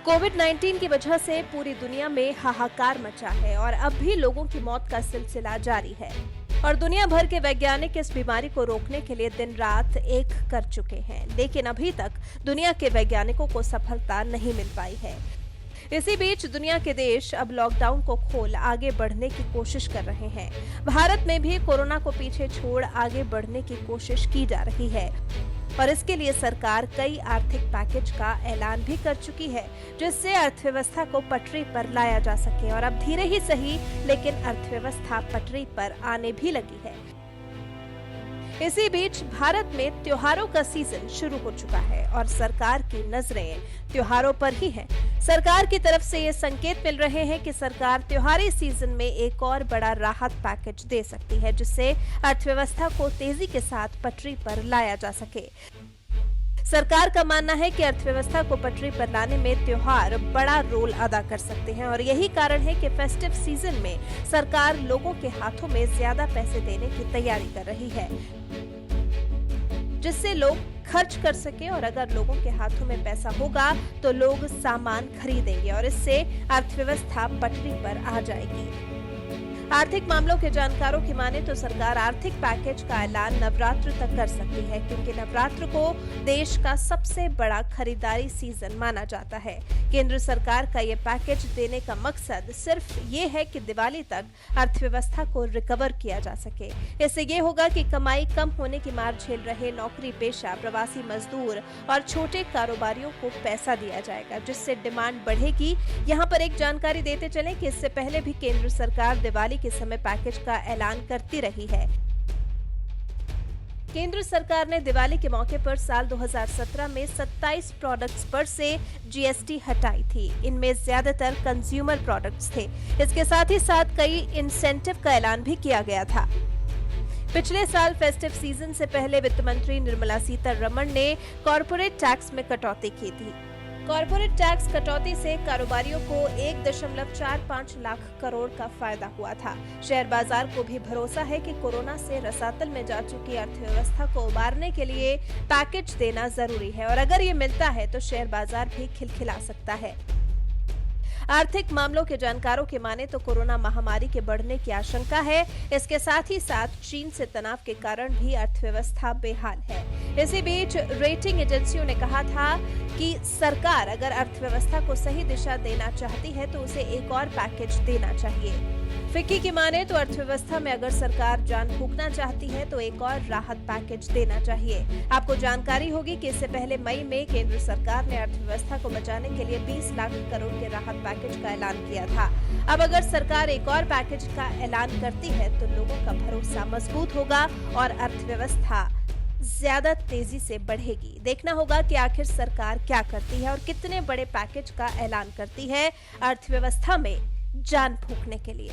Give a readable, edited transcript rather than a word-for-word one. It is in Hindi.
कोविड-19 की वजह से पूरी दुनिया में हाहाकार मचा है और अब भी लोगों की मौत का सिलसिला जारी है। और दुनिया भर के वैज्ञानिक इस बीमारी को रोकने के लिए दिन रात एक कर चुके हैं, लेकिन अभी तक दुनिया के वैज्ञानिकों को सफलता नहीं मिल पाई है। इसी बीच दुनिया के देश अब लॉकडाउन को खोल आगे बढ़ने की कोशिश कर रहे हैं। भारत में भी कोरोना को पीछे छोड़ आगे बढ़ने की कोशिश की जा रही है और इसके लिए सरकार कई आर्थिक पैकेज का ऐलान भी कर चुकी है, जिससे अर्थव्यवस्था को पटरी पर लाया जा सके। और अब धीरे ही सही, लेकिन अर्थव्यवस्था पटरी पर आने भी लगी है। इसी बीच भारत में त्योहारों का सीजन शुरू हो चुका है और सरकार की नजरें त्योहारों पर ही हैं। सरकार की तरफ से ये संकेत मिल रहे हैं कि सरकार त्योहारी सीजन में एक और बड़ा राहत पैकेज दे सकती है, जिससे अर्थव्यवस्था को तेजी के साथ पटरी पर लाया जा सके। सरकार का मानना है कि अर्थव्यवस्था को पटरी पर लाने में त्योहार बड़ा रोल अदा कर सकते हैं और यही कारण है कि फेस्टिव सीजन में सरकार लोगों के हाथों में ज्यादा पैसे देने की तैयारी कर रही है, जिससे लोग खर्च कर सके। और अगर लोगों के हाथों में पैसा होगा तो लोग सामान खरीदेंगे और इससे अर्थव्यवस्था पटरी पर आ जाएगी। आर्थिक मामलों के जानकारों की माने तो सरकार आर्थिक पैकेज का ऐलान नवरात्र तक कर सकती है, क्योंकि नवरात्र को देश का सबसे बड़ा खरीदारी सीजन माना जाता है। केंद्र सरकार का ये पैकेज देने का मकसद सिर्फ ये है कि दिवाली तक अर्थव्यवस्था को रिकवर किया जा सके। इससे ये होगा कि कमाई कम होने की मार झेल रहे नौकरी पेशा, प्रवासी मजदूर और छोटे कारोबारियों को पैसा दिया जाएगा, जिससे डिमांड बढ़ेगी। यहाँ पर एक जानकारी देते चलें कि इससे पहले भी केंद्र सरकार दिवाली के समय पैकेज का ऐलान करती रही है। केंद्र सरकार ने दिवाली के मौके पर साल 2017 में 27 प्रोडक्ट्स पर से जीएसटी हटाई थी। इनमें ज्यादातर कंज्यूमर प्रोडक्ट्स थे। इसके साथ ही साथ कई इंसेंटिव का ऐलान भी किया गया था। पिछले साल फेस्टिव सीजन से पहले वित्त मंत्री निर्मला सीतारमण ने कॉर्पोरेट टैक्स में कटौती की थी। कॉर्पोरेट टैक्स कटौती से कारोबारियों को 1.45 लाख करोड़ का फायदा हुआ था। शेयर बाजार को भी भरोसा है कि कोरोना से रसातल में जा चुकी अर्थव्यवस्था को उबारने के लिए पैकेज देना जरूरी है और अगर ये मिलता है तो शेयर बाजार भी खिलखिला सकता है। आर्थिक मामलों के जानकारों के माने तो कोरोना महामारी के बढ़ने की आशंका है। इसके साथ ही साथ चीन से तनाव के कारण भी अर्थव्यवस्था बेहाल है। इसी बीच रेटिंग एजेंसियों ने कहा था कि सरकार अगर अर्थव्यवस्था को सही दिशा देना चाहती है तो उसे एक और पैकेज देना चाहिए। फिक्की की माने तो अर्थव्यवस्था में अगर सरकार जान फूंकना चाहती है तो एक और राहत पैकेज देना चाहिए। आपको जानकारी होगी कि इससे पहले मई में केंद्र सरकार ने अर्थव्यवस्था को बचाने के लिए 20 लाख करोड़ के राहत पैकेज का ऐलान किया था। अब अगर सरकार एक और पैकेज का ऐलान करती है तो लोगों का भरोसा मजबूत होगा और अर्थव्यवस्था ज्यादा तेजी से बढ़ेगी। देखना होगा कि आखिर सरकार क्या करती है और कितने बड़े पैकेज का ऐलान करती है अर्थव्यवस्था में जान फूंकने के लिए।